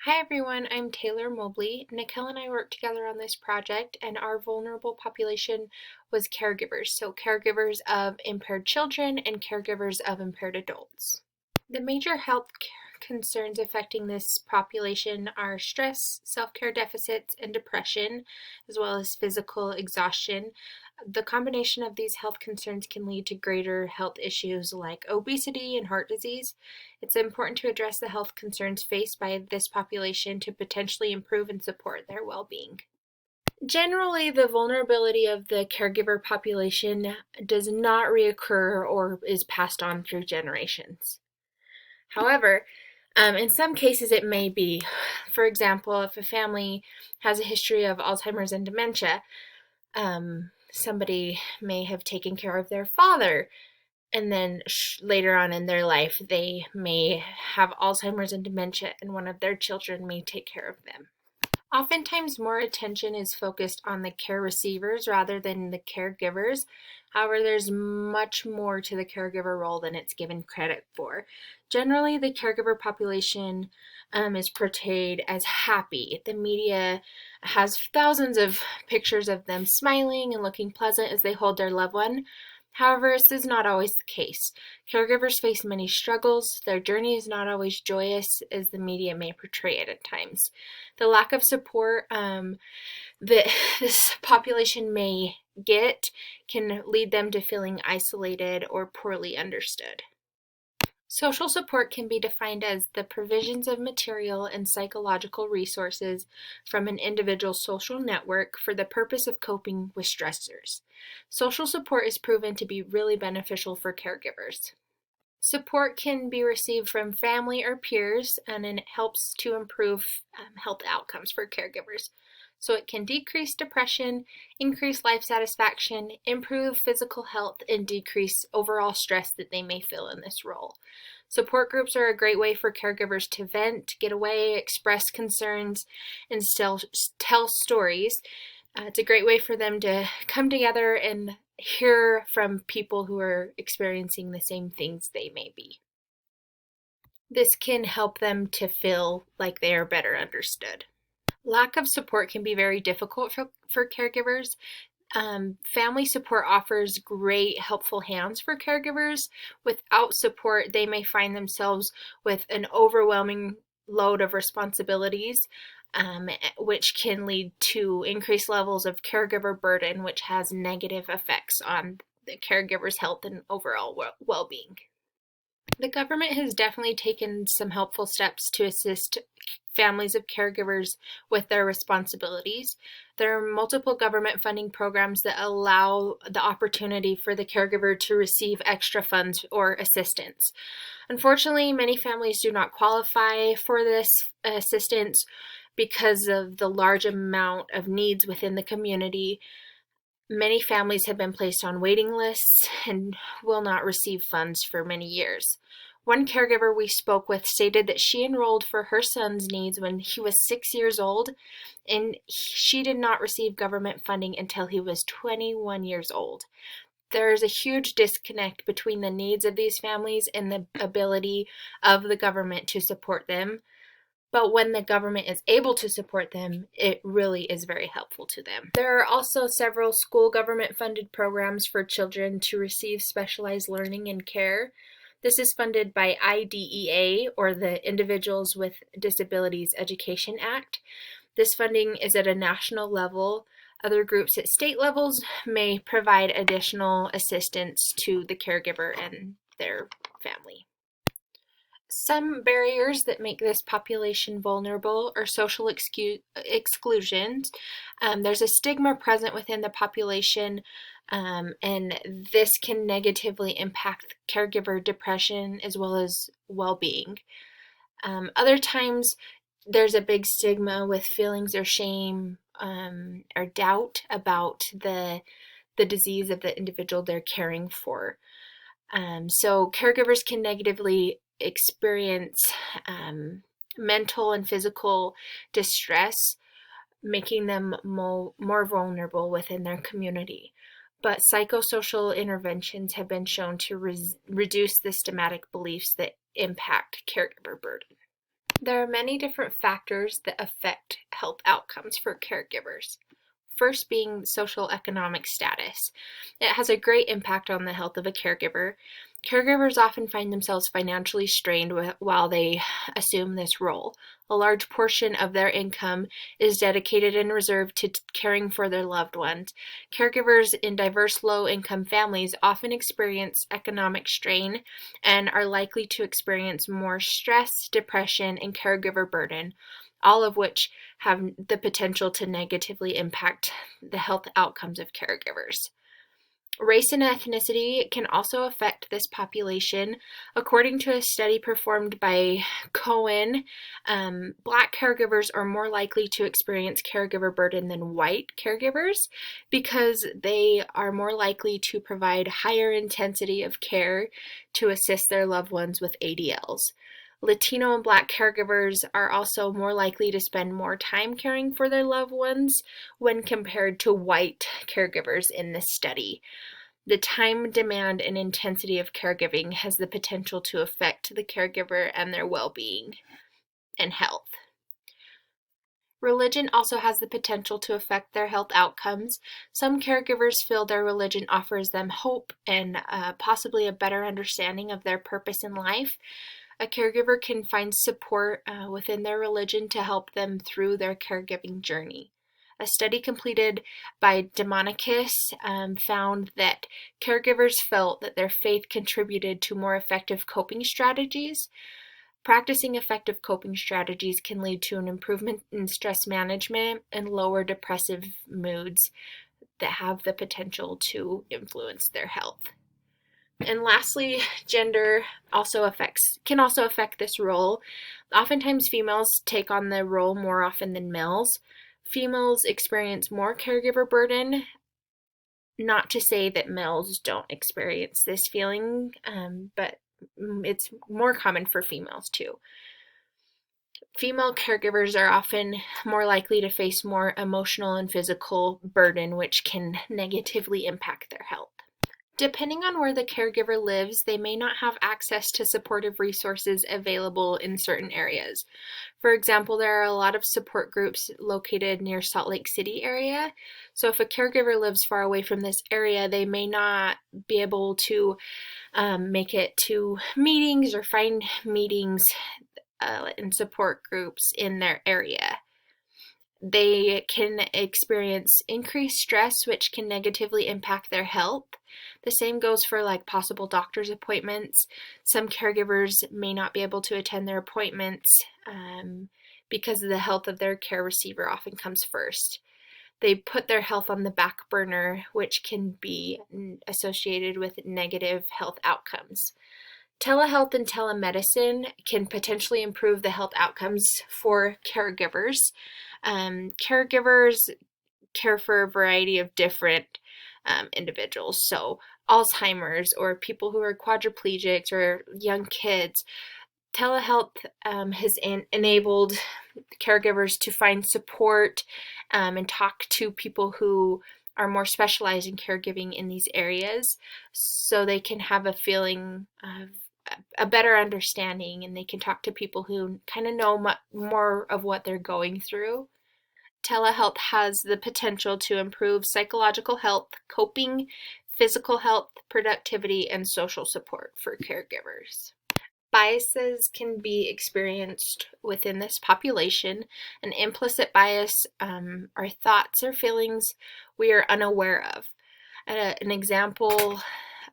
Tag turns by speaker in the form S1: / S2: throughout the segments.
S1: Hi everyone, I'm Taylor Mobley. Nikhil and I worked together on this project, and our vulnerable population was caregivers, so caregivers of impaired children and caregivers of impaired adults. The major health concerns affecting this population are stress, self-care deficits, and depression, as well as physical exhaustion. The combination of these health concerns can lead to greater health issues like obesity and heart disease. It's important to address the health concerns faced by this population to potentially improve and support their well-being. Generally, the vulnerability of the caregiver population does not reoccur or is passed on through generations. However, in some cases it may be. For example, if a family has a history of Alzheimer's and dementia, somebody may have taken care of their father, and then later on in their life they may have Alzheimer's and dementia, and one of their children may take care of them. Oftentimes, more attention is focused on the care receivers rather than the caregivers. However, there's much more to the caregiver role than it's given credit for. Generally, the caregiver population is portrayed as happy. The media has thousands of pictures of them smiling and looking pleasant as they hold their loved one. However, this is not always the case. Caregivers face many struggles. Their journey is not always joyous as the media may portray it at times. The lack of support that this population may get can lead them to feeling isolated or poorly understood. Social support can be defined as the provisions of material and psychological resources from an individual's social network for the purpose of coping with stressors. Social support is proven to be really beneficial for caregivers. Support can be received from family or peers, and it helps to improve health outcomes for caregivers. So it can decrease depression, increase life satisfaction, improve physical health, and decrease overall stress that they may feel in this role. Support groups are a great way for caregivers to vent, get away, express concerns, and tell stories. It's a great way for them to come together and hear from people who are experiencing the same things they may be. This can help them to feel like they are better understood. Lack of support can be very difficult for caregivers. Family support offers great helpful hands for caregivers. Without support, they may find themselves with an overwhelming load of responsibilities, which can lead to increased levels of caregiver burden, which has negative effects on the caregiver's health and overall well-being. The government has definitely taken some helpful steps to assist families of caregivers with their responsibilities. There are multiple government funding programs that allow the opportunity for the caregiver to receive extra funds or assistance. Unfortunately, many families do not qualify for this assistance because of the large amount of needs within the community. Many families have been placed on waiting lists and will not receive funds for many years. One caregiver we spoke with stated that she enrolled for her son's needs when he was 6 years old, and she did not receive government funding until he was 21 years old. There is a huge disconnect between the needs of these families and the ability of the government to support them. But when the government is able to support them, it really is very helpful to them. There are also several school government-funded programs for children to receive specialized learning and care. This is funded by IDEA, or the Individuals with Disabilities Education Act. This funding is at a national level. Other groups at state levels may provide additional assistance to the caregiver and their family. Some barriers that make this population vulnerable are social exclusions. There's a stigma present within the population, and this can negatively impact caregiver depression as well as well-being. Other times, there's a big stigma with feelings or shame or doubt about the disease of the individual they're caring for. So caregivers can negatively experience mental and physical distress, making them more vulnerable within their community. But psychosocial interventions have been shown to reduce the systematic beliefs that impact caregiver burden. There are many different factors that affect health outcomes for caregivers. First being social economic status. It has a great impact on the health of a caregiver. Caregivers often find themselves financially strained while they assume this role. A large portion of their income is dedicated and reserved to caring for their loved ones. Caregivers in diverse low-income families often experience economic strain and are likely to experience more stress, depression, and caregiver burden, all of which have the potential to negatively impact the health outcomes of caregivers. Race and ethnicity can also affect this population. According to a study performed by Cohen, Black caregivers are more likely to experience caregiver burden than white caregivers because they are more likely to provide higher intensity of care to assist their loved ones with ADLs. Latino and Black caregivers are also more likely to spend more time caring for their loved ones when compared to white caregivers in this study. The time, demand, and intensity of caregiving has the potential to affect the caregiver and their well-being and health. Religion also has the potential to affect their health outcomes. Some caregivers feel their religion offers them hope and possibly a better understanding of their purpose in life. A caregiver can find support within their religion to help them through their caregiving journey. A study completed by Demonicus found that caregivers felt that their faith contributed to more effective coping strategies. Practicing effective coping strategies can lead to an improvement in stress management and lower depressive moods that have the potential to influence their health. And lastly, gender can also affect this role. Oftentimes females take on the role more often than males. Females experience more caregiver burden. Not to say that males don't experience this feeling, but it's more common for females too. Female caregivers are often more likely to face more emotional and physical burden, which can negatively impact their health. Depending on where the caregiver lives, they may not have access to supportive resources available in certain areas. For example, there are a lot of support groups located near Salt Lake City area. So if a caregiver lives far away from this area, they may not be able to make it to meetings or find meetings and support groups in their area. They can experience increased stress, which can negatively impact their health. The same goes for possible doctor's appointments. Some caregivers may not be able to attend their appointments because the health of their care receiver often comes first. They put their health on the back burner, which can be associated with negative health outcomes. Telehealth and telemedicine can potentially improve the health outcomes for caregivers. Caregivers care for a variety of different individuals. So Alzheimer's or people who are quadriplegics or young kids. Telehealth has enabled caregivers to find support and talk to people who are more specialized in caregiving in these areas so they can have a feeling of a better understanding, and they can talk to people who kind of know more of what they're going through. Telehealth has the potential to improve psychological health, coping, physical health, productivity, and social support for caregivers. Biases can be experienced within this population. An implicit bias are thoughts or feelings we are unaware of. An example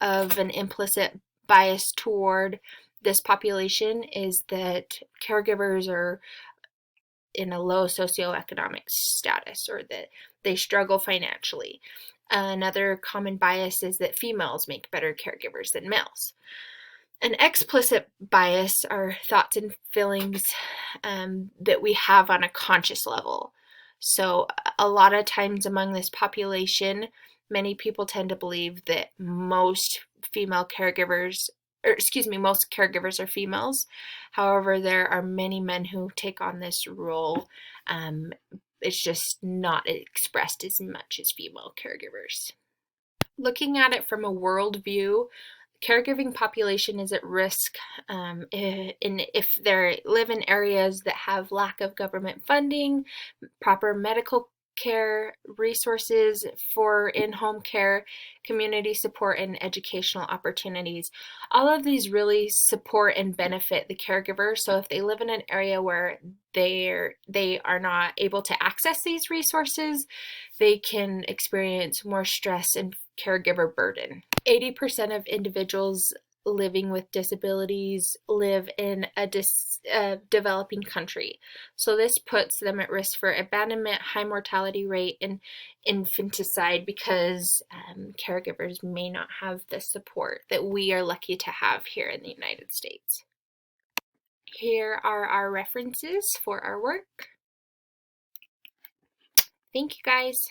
S1: of an implicit bias toward this population is that caregivers are in a low socioeconomic status or that they struggle financially. Another common bias is that females make better caregivers than males. An explicit bias are thoughts and feelings that we have on a conscious level. So a lot of times among this population, many people tend to believe that most caregivers are females. However, there are many men who take on this role. It's just not expressed as much as female caregivers. Looking at it from a world view, caregiving population is at risk if they live in areas that have lack of government funding, proper medical care resources for in-home care, community support, and educational opportunities. All of these really support and benefit the caregiver. So if they live in an area where they are not able to access these resources, they can experience more stress and caregiver burden. 80% of individuals living with disabilities live in a developing country. So this puts them at risk for abandonment, high mortality rate, and infanticide because caregivers may not have the support that we are lucky to have here in the United States. Here are our references for our work. Thank you guys.